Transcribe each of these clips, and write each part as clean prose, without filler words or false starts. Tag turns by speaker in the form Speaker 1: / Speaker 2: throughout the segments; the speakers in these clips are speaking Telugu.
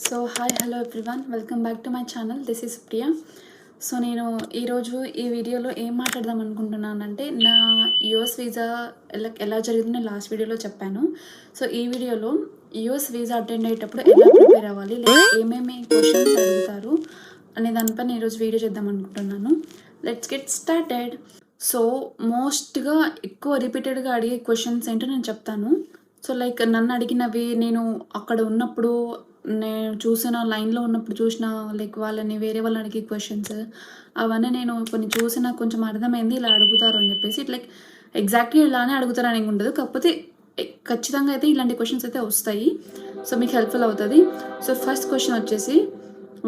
Speaker 1: So hi hello everyone, welcome back to my channel. This is Priya. So నేను ఈరోజు ఈ వీడియోలో ఏం మాట్లాడదాం అనుకుంటున్నానంటే, నా యూఎస్ వీసా ఎలా జరిగిందో నేను లాస్ట్ వీడియోలో చెప్పాను. సో ఈ వీడియోలో యూఎస్ వీసా అటెండ్ అయ్యేటప్పుడు ఎలా ప్రిపేర్ అవ్వాలి, లైక్ ఏమేమి క్వశ్చన్స్ అడుగుతారు అనే దానిపైన ఈరోజు వీడియో చేద్దాం అనుకుంటున్నాను. Let's get started. సో మోస్ట్గా ఎక్కువ రిపీటెడ్గా అడిగే క్వశ్చన్స్ ఏంటో నేను చెప్తాను. సో లైక్ నన్ను అడిగినవి, నేను అక్కడ ఉన్నప్పుడు నేను చూసిన లైన్లో ఉన్నప్పుడు చూసిన లైక్ వాళ్ళని వేరే వాళ్ళని అడిగే క్వశ్చన్స్ అవన్నీ నేను కొన్ని చూసిన కొంచెం అర్థమైంది ఇలా అడుగుతారు అని చెప్పేసి. లైక్ ఎగ్జాక్ట్లీ ఇలానే అడుగుతారని ఏమి ఉండదు, కాకపోతే ఖచ్చితంగా అయితే ఇలాంటి క్వశ్చన్స్ అయితే వస్తాయి. సో మీకు హెల్ప్ఫుల్ అవుతుంది. సో ఫస్ట్ క్వశ్చన్ వచ్చేసి,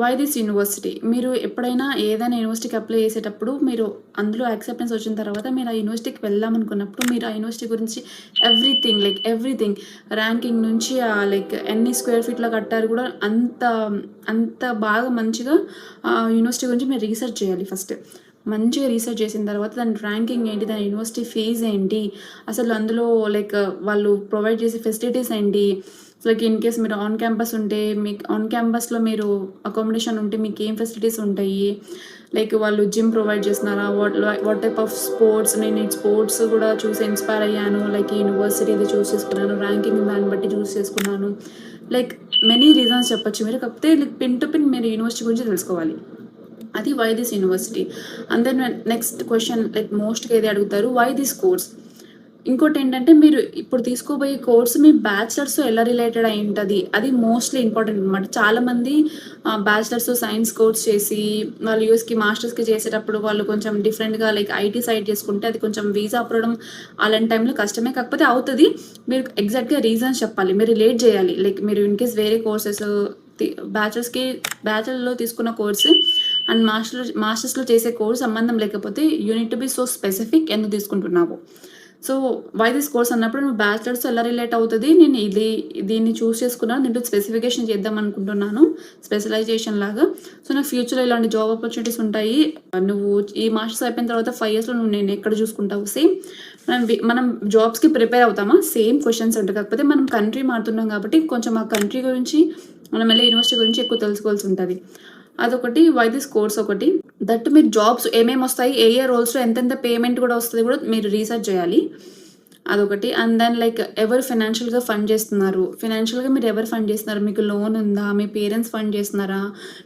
Speaker 1: వై దిస్ యూనివర్సిటీ? మీరు ఎప్పుడైనా ఏదైనా యూనివర్సిటీకి అప్లై చేసేటప్పుడు మీరు అందులో యాక్సెప్టెన్స్ వచ్చిన తర్వాత మీరు ఆ యూనివర్సిటీకి వెళ్దామనుకున్నప్పుడు మీరు ఆ యూనివర్సిటీ గురించి ఎవ్రీథింగ్ ర్యాంకింగ్ నుంచి లైక్ ఎన్ని స్క్వేర్ ఫీట్లో కట్టారు కూడా అంత అంత బాగా మంచిగా ఆ యూనివర్సిటీ గురించి మీరు రీసెర్చ్ చేయాలి. ఫస్ట్ మంచిగా రీసెర్చ్ చేసిన తర్వాత దాని ర్యాంకింగ్ ఏంటి, దాని యూనివర్సిటీ ఫీజు ఏంటి, అసలు అందులో లైక్ వాళ్ళు ప్రొవైడ్ చేసే ఫెసిలిటీస్ ఏంటి, లైక్ ఇన్ కేస్ మీరు ఆన్ క్యాంపస్ ఉంటే మీకు ఆన్ క్యాంపస్లో మీరు అకామిడేషన్ ఉంటే మీకు ఏం ఫెసిలిటీస్ ఉంటాయి, లైక్ వాళ్ళు జిమ్ ప్రొవైడ్ చేస్తున్నారా, వాట్ టైప్ ఆఫ్ స్పోర్ట్స్. నేను ఈ స్పోర్ట్స్ కూడా చూసి ఇన్స్పైర్ అయ్యాను, లైక్ యూనివర్సిటీ ఇది చూస్ చేసుకున్నాను, ర్యాంకింగ్ దాన్ని బట్టి చూస్ చేసుకున్నాను, లైక్ మెనీ రీజన్స్ చెప్పచ్చు మీరు. కాకపోతే లైక్ పిన్ టు పిన్ మీరు యూనివర్సిటీ గురించి తెలుసుకోవాలి. అది why this university. And then next question like మోస్ట్గా ఏది అడుగుతారు, వై దిస్ కోర్స్. ఇంకోటి ఏంటంటే, మీరు ఇప్పుడు తీసుకోబోయే కోర్స్ మీ బ్యాచిలర్స్ ఎలా రిలేటెడ్ అయి ఉంటుంది, అది మోస్ట్లీ ఇంపార్టెంట్ అనమాట. చాలామంది బ్యాచిలర్స్ సైన్స్ కోర్స్ చేసి వాళ్ళు యూఎస్కి మాస్టర్స్కి చేసేటప్పుడు వాళ్ళు కొంచెం డిఫరెంట్గా లైక్ ఐటీ సైడ్ చేసుకుంటే అది కొంచెం వీసా అవ్వడం అలాంటి టైంలో కష్టమే. కాకపోతే అవుతుంది. మీరు ఎగ్జాక్ట్గా రీజన్స్ చెప్పాలి, మీరు రిలేట్ చేయాలి. లైక్ మీరు ఇన్ కేస్ వేరే కోర్సెస్ బ్యాచిలర్లో తీసుకున్న కోర్సు అండ్ మాస్టర్స్లో చేసే కోర్స్ సంబంధం లేకపోతే unit to be so specific ఎందుకు తీసుకుంటున్నావు. సో వై దిస్ కోర్స్ అన్నప్పుడు నువ్వు బ్యాచిలర్స్ ఎలా రిలేట్ అవుతుంది, నేను దీన్ని చూస్ చేసుకున్నాను, దీంట్లో స్పెసిఫికేషన్ చేద్దాం అనుకుంటున్నాను స్పెషలైజేషన్ లాగా. సో నాకు ఫ్యూచర్లో ఇలాంటి జాబ్ ఆపర్చునిటీస్ ఉంటాయి, నువ్వు ఈ మాస్టర్స్ అయిపోయిన తర్వాత 5 yearsలో నువ్వు నేను ఎక్కడ చూసుకుంటావు. సేమ్ మనం జాబ్స్కి ప్రిపేర్ అవుతామా, సేమ్ క్వశ్చన్స్ ఉంటాయి. కాకపోతే మనం కంట్రీ మారుతున్నాం కాబట్టి కొంచెం ఆ కంట్రీ గురించి మనం వెళ్ళే యూనివర్సిటీ గురించి ఎక్కువ తెలుసుకోవాల్సి ఉంటుంది. అదొకటి. వై దిస్ కోర్స్ ఒకటి. దట్ మీరు జాబ్స్ ఏమేమి వస్తాయి, ఏ రోల్స్లో ఎంతెంత పేమెంట్ కూడా వస్తుంది కూడా మీరు రీసెర్చ్ చేయాలి. అదొకటి. అండ్ దెన్ లైక్ ఎవరు ఫైనాన్షియల్గా ఫండ్ చేస్తున్నారు, ఫైనాన్షియల్గా మీరు ఎవరు ఫండ్ చేస్తున్నారు, మీకు లోన్ ఉందా, మీ పేరెంట్స్ ఫండ్ చేస్తున్నారా,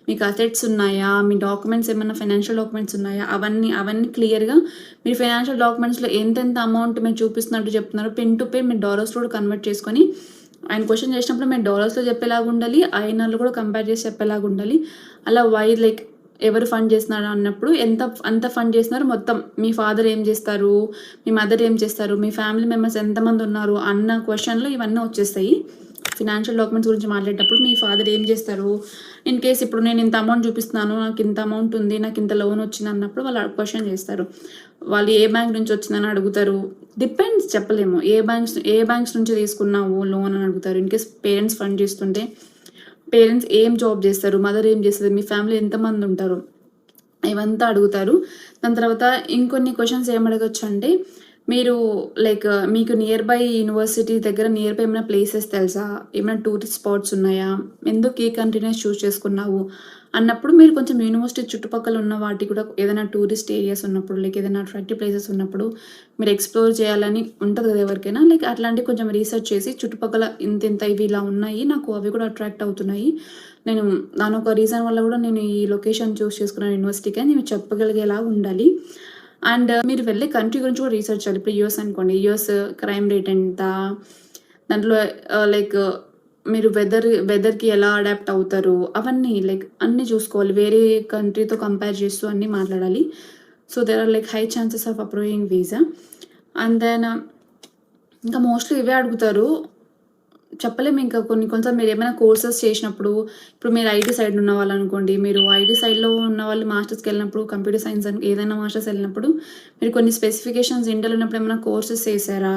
Speaker 1: మీకు అసెట్స్ ఉన్నాయా, మీ డాక్యుమెంట్స్ ఏమైనా ఫైనాన్షియల్ డాక్యుమెంట్స్ ఉన్నాయా, అవన్నీ క్లియర్గా మీరు ఫైనాన్షియల్ డాక్యుమెంట్స్లో ఎంతెంత అమౌంట్ మీరు చూపిస్తున్నట్టు చెప్తున్నారు, పెన్ టు పెన్ మీరు డాలర్స్లో కన్వర్ట్ చేసుకొని ఆయన క్వశ్చన్ చేసినప్పుడు మేము డాలర్స్లో చెప్పేలాగా ఉండాలి, ఐఎన్ఆర్లో కూడా కంపేర్ చేసి చెప్పేలాగా ఉండాలి. అలా వై లైక్ ఎవరు ఫండ్ చేస్తున్నారు అన్నప్పుడు అంత ఫండ్ చేస్తున్నారు, మొత్తం మీ ఫాదర్ ఏం చేస్తారు, మీ మదర్ ఏం చేస్తారు, మీ ఫ్యామిలీ మెంబర్స్ ఎంతమంది ఉన్నారు అన్న క్వశ్చన్లో ఇవన్నీ వచ్చేస్తాయి. ఫినాన్షియల్ డాక్యుమెంట్స్ గురించి మాట్లాడేటప్పుడు మీ ఫాదర్ ఏం చేస్తారు, ఇన్ కేస్ ఇప్పుడు నేను ఇంత అమౌంట్ చూపిస్తున్నాను, నాకు ఇంత అమౌంట్ ఉంది, నాకు ఇంత లోన్ వచ్చింది అన్నప్పుడు వాళ్ళు క్వశ్చన్ చేస్తారు. వాళ్ళు ఏ బ్యాంక్ నుంచి వచ్చిందని అడుగుతారు, డిపెండ్స్, చెప్పలేము. ఏ బ్యాంక్స్ నుంచి తీసుకున్నావు లోన్ అని అడుగుతారు. ఇన్ కేస్ పేరెంట్స్ ఫండ్ చేస్తుంటే పేరెంట్స్ ఏం జాబ్ చేస్తారు, మదర్ ఏం చేస్తుంది, మీ ఫ్యామిలీ ఎంతమంది ఉంటారు, ఇవంతా అడుగుతారు. దాని తర్వాత ఇంకొన్ని క్వశ్చన్స్ ఏం అడగచ్చు అంటే, మీరు లైక్ మీకు నియర్ బై యూనివర్సిటీ దగ్గర నియర్ బై ఏమైనా ప్లేసెస్ తెలుసా, ఏమైనా టూరిస్ట్ స్పాట్స్ ఉన్నాయా, ఎందుకు ఈ కంట్రీనే చూస్ చేసుకున్నావు అన్నప్పుడు మీరు కొంచెం యూనివర్సిటీ చుట్టుపక్కల ఉన్న వాటి కూడా ఏదైనా టూరిస్ట్ ఏరియాస్ ఉన్నప్పుడు, లైక్ ఏదైనా అట్రాక్టివ్ ప్లేసెస్ ఉన్నప్పుడు మీరు ఎక్స్ప్లోర్ చేయాలని ఉంటుంది కదా ఎవరికైనా. లైక్ అట్లాంటివి కొంచెం రీసెర్చ్ చేసి చుట్టుపక్కల ఇంత ఇవి ఇలా ఉన్నాయి, నాకు అవి కూడా అట్రాక్ట్ అవుతున్నాయి, నేను దాని ఒక రీజన్ వల్ల కూడా నేను ఈ లొకేషన్ చూస్ చేసుకున్నాను యూనివర్సిటీకి అని మీరు చెప్పగలిగేలా ఉండాలి. అండ్ మీరు వెళ్ళే కంట్రీ గురించి కూడా రీసెర్చ్ చేయాలి. ఇప్పుడు యూఎస్ అనుకోండి, యూఎస్ క్రైమ్ రేట్ ఎంత, దాంట్లో లైక్ మీరు వెదర్కి ఎలా అడాప్ట్ అవుతారు, అవన్నీ లైక్ అన్నీ చూసుకోవాలి. వేరే కంట్రీతో కంపేర్ చేస్తూ అన్నీ మాట్లాడాలి. So there are like high chances of approving visa. And then ఇంకా మోస్ట్లీ ఇవే అడుగుతారు, చెప్పలేము. ఇంకా కొన్నిసార్లు మీరు ఏమైనా కోర్సెస్ చేసినప్పుడు, ఇప్పుడు మీరు ఐటీ సైడ్ ఉన్న వాళ్ళు అనుకోండి, మీరు ఐటీ సైడ్లో ఉన్న వాళ్ళు మాస్టర్స్కి వెళ్ళినప్పుడు, కంప్యూటర్ సైన్స్ అని ఏదైనా మాస్టర్స్ వెళ్ళినప్పుడు మీరు కొన్ని స్పెసిఫికేషన్స్ ఇండియాలో ఉన్నప్పుడు ఏమైనా కోర్సెస్ చేశారా,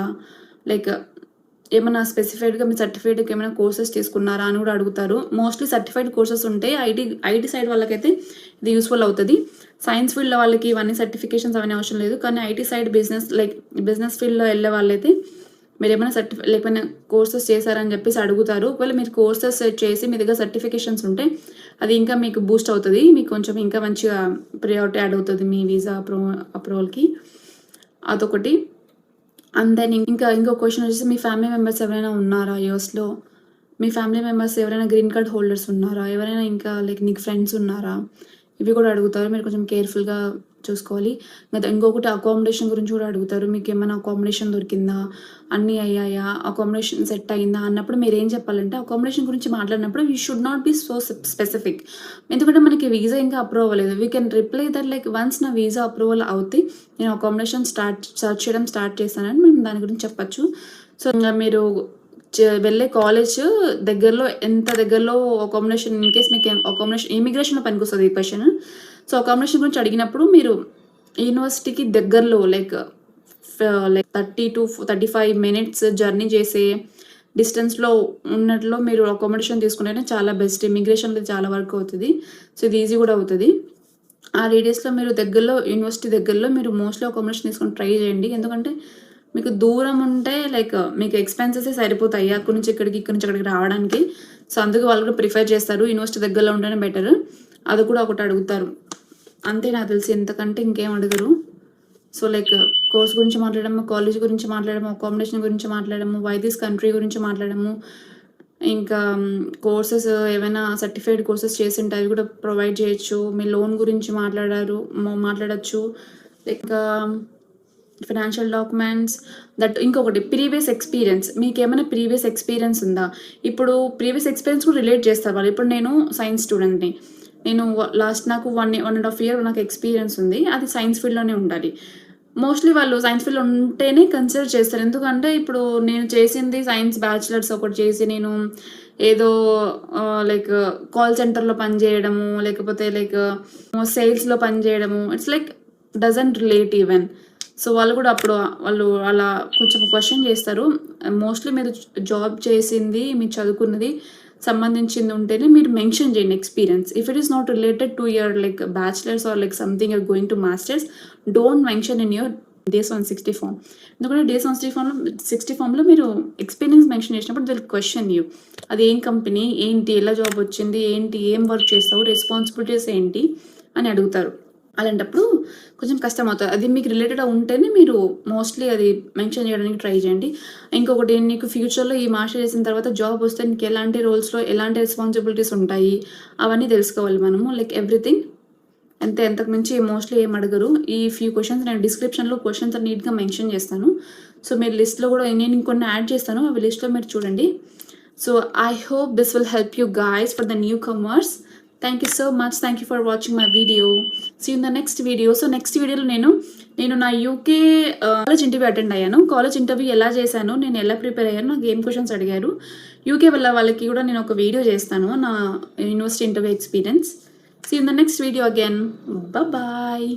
Speaker 1: లైక్ ఏమైనా స్పెసిఫైడ్గా మీ సర్టిఫైడ్కి ఏమైనా కోర్సెస్ తీసుకున్నారా అని కూడా అడుగుతారు. మోస్ట్లీ సర్టిఫైడ్ కోర్సెస్ ఉంటే ఐటీ సైడ్ వాళ్ళకైతే ఇది యూస్ఫుల్ అవుతుంది. సైన్స్ ఫీల్డ్లో వాళ్ళకి ఇవన్నీ సర్టిఫికేషన్స్ అవన్నీ అవసరం లేదు. కానీ ఐటీ సైడ్ బిజినెస్ ఫీల్డ్లో వెళ్ళే వాళ్ళైతే మీరేమైనా లేకపోయినా కోర్సెస్ చేశారని చెప్పేసి అడుగుతారు. ఒకవేళ మీరు కోర్సెస్ చేసి మీ దగ్గర సర్టిఫికేషన్స్ ఉంటే అది ఇంకా మీకు బూస్ట్ అవుతది. మీకు కొంచెం ఇంకా మంచిగా ప్రియారిటీ యాడ్ అవుతది మీ వీసా అప్రూవల్‌కి. అదొకటి. అండ్ దెన్ ఇంకా ఇంకో క్వెషన్ వచ్చేసి మీ ఫ్యామిలీ మెంబర్స్ ఎవరైనా ఉన్నారా యూఎస్‌లో? మీ ఫ్యామిలీ మెంబర్స్ ఎవరైనా గ్రీన్ కార్డ్ హోల్డర్స్ ఉన్నారా? ఎవరైనా ఇంకా లైక్ నీకు ఫ్రెండ్స్ ఉన్నారా? ఇవి కూడా అడుగుతారు. మీరు కొంచెం కేర్‌ఫుల్‌గా చూసుకోవాలి. ఇంకొకటి అకామిడేషన్ గురించి కూడా అడుగుతారు. మీకేమైనా అకామిడేషన్ దొరికిందా? అన్నీ అయ్యాయా? అకామిడేషన్ సెట్ అయిందా? అన్నప్పుడు మీరేం చెప్పాలంటే అకామిడేషన్ గురించి మాట్లాడినప్పుడు you should not be so specific. ఎందుకంటే మనకి వీసా ఇంకా అప్రూవ్ అవ్వలేదు. We can reply that like once నా వీసా అప్రూవల్ అవుతే నేను అకామిడేషన్ సెర్చ్ చేయడం స్టార్ట్ చేస్తానని మేము దాని గురించి చెప్పొచ్చు. సో ఇంగా మీరు వెళ్ళే కాలేజ్ దగ్గరలో ఎంత దగ్గరలో అకామిడేషన్ ఇన్‌కేస్ మీకు అకామిడేషన్ ఇమిగ్రేషన్‌లో పనికొస్తది ఈ క్వెషన్. సో అకామిడేషన్ గురించి అడిగినప్పుడు మీరు యూనివర్సిటీకి దగ్గరలో లైక్ 30-35 మినిట్స్ జర్నీ చేసే డిస్టెన్స్‌లో ఉన్నట్లో మీరు అకామిడేషన్ తీసుకుంటేనే చాలా బెస్ట్. ఇమిగ్రేషన్‌లో చాలా వరకు అవుతది. సో ఇది ఈజీ కూడా అవుతది. ఆ రేడియస్‌లో మీరు దగ్గరలో యూనివర్సిటీ దగ్గరలో మీరు మోస్ట్‌లీ అకామిడేషన్ తీసుకొని ట్రై చేయండి. ఎందుకంటే మీకు దూరం ఉంటే లైక్ మీకు ఎక్స్‌పెన్సెసే సరిపోతాయి. అక్కడి నుంచి ఇక్కడికి, ఇక్కడి నుంచి అక్కడికి రావడానికి. సో అందుకు వాళ్ళు కూడా ప్రిఫర్ చేస్తారు. యూనివర్సిటీ దగ్గరలో ఉంటేనే బెటర్. అది కూడా ఒకటి అడుగుతారు. అంతే నాకు తెలిసి ఇంతకంటే ఇంకేం అడగరు. సో లైక్ కోర్స్ గురించి మాట్లాడము, కాలేజ్ గురించి మాట్లాడము, అకామిడేషన్ గురించి మాట్లాడము, వై దిస్ కంట్రీ గురించి మాట్లాడము. ఇంకా కోర్సెస్ ఏవైనా సర్టిఫైడ్ కోర్సెస్ చేసుంటే అవి కూడా ప్రొవైడ్ చేయొచ్చు. మీ లోన్ గురించి మాట్లాడొచ్చు. ఇంకా ఫైనాన్షియల్ డాక్యుమెంట్స్ ఇంకొకటి ప్రీవియస్ ఎక్స్‌పీరియన్స్. మీకేమైనా ప్రీవియస్ ఎక్స్‌పీరియన్స్ ఉందా? ఇప్పుడు ప్రీవియస్ ఎక్స్‌పీరియన్స్ కూడా రిలేట్ చేస్తారు వాళ్ళు. ఇప్పుడు నేను సైన్స్ స్టూడెంట్‌ని. నేను నాకు 1.5 ఇయర్ నాకు ఎక్స్‌పీరియన్స్ ఉంది. అది సైన్స్ ఫీల్డ్‌లోనే ఉండాలి. మోస్ట్‌లీ వాళ్ళు సైన్స్ ఫీల్డ్‌లో ఉంటేనే కన్సిడర్ చేస్తారు. ఎందుకంటే ఇప్పుడు నేను చేసింది సైన్స్ బ్యాచిలర్స్ ఒకటి చేసి నేను ఏదో లైక్ కాల్ సెంటర్‌లో పని చేయడము, లేకపోతే లైక్ సేల్స్‌లో పని చేయడము. It's like doesn't relate even. So వాళ్ళు కూడా అప్పుడు వాళ్ళు అలా కొంచెం క్వెషన్ చేస్తారు. మోస్ట్‌లీ మీరు జాబ్ చేసింది, మీరు చదువుకున్నది సంబంధించింది ఉంటేనే మీరు మెన్షన్ చేయండి experience. If it is not related to your like bachelors or like something you're going to masters, don't mention in your DS 160 form. ఎందుకంటే డేస్ 160 ఫార్మ్‌లో మీరు ఎక్స్‌పీరియన్స్ మెన్షన్ చేసినప్పుడు దే విల్ క్వెషన్ యూ. అది ఏం కంపెనీ, ఏంటి, ఎలా జాబ్ వచ్చింది, ఏంటి, ఏం వర్క్ చేస్తావు, రెస్పాన్సిబిలిటీస్ ఏంటి అని అడుగుతారు. అలాంటప్పుడు కొంచెం కష్టమవుతది. అది మీకు రిలేటెడ్ ఉంటేనే మీరు మోస్ట్‌లీ అది మెన్షన్ చేయడానికి ట్రై చేయండి. ఇంకొకటి నీకు ఫ్యూచర్‌లో ఈ మాస్టర్ చేసిన తర్వాత జాబ్ వస్తే నీకు ఎలాంటి రోల్స్‌లో ఎలాంటి రెస్పాన్సిబిలిటీస్ ఉంటాయి, అవన్నీ తెలుసుకోవాలి మనము. Like everything. అంతకు మించి మోస్ట్‌లీ ఏమి అడగరు. ఈ ఫ్యూ క్వెషన్స్ నేను డిస్క్రిప్షన్‌లో క్వెషన్స్ నీట్‌గా మెన్షన్ చేస్తాను. సో మీరు లిస్ట్‌లో కూడా నేను ఇంకొన్ని యాడ్ చేస్తాను. అవి లిస్ట్‌లో మీరు చూడండి. So I hope this will help you guys for the newcomers. Thank you so much. Thank you for watching my video. See in the next video. So నెక్స్ట్ వీడియోలో నేను నా యూకే కాలేజ్ ఇంటర్వ్యూ అటెండ్ అయ్యాను. కాలేజ్ ఇంటర్వ్యూ ఎలా చేశాను, నేను ఎలా ప్రిపేర్ అయ్యాను, నాకు ఏం క్వెషన్స్ అడిగారు. యూకే వెళ్ళే వాళ్ళకి కూడా నేను ఒక వీడియో చేస్తాను నా university interview experience. See in the next video again. Bye.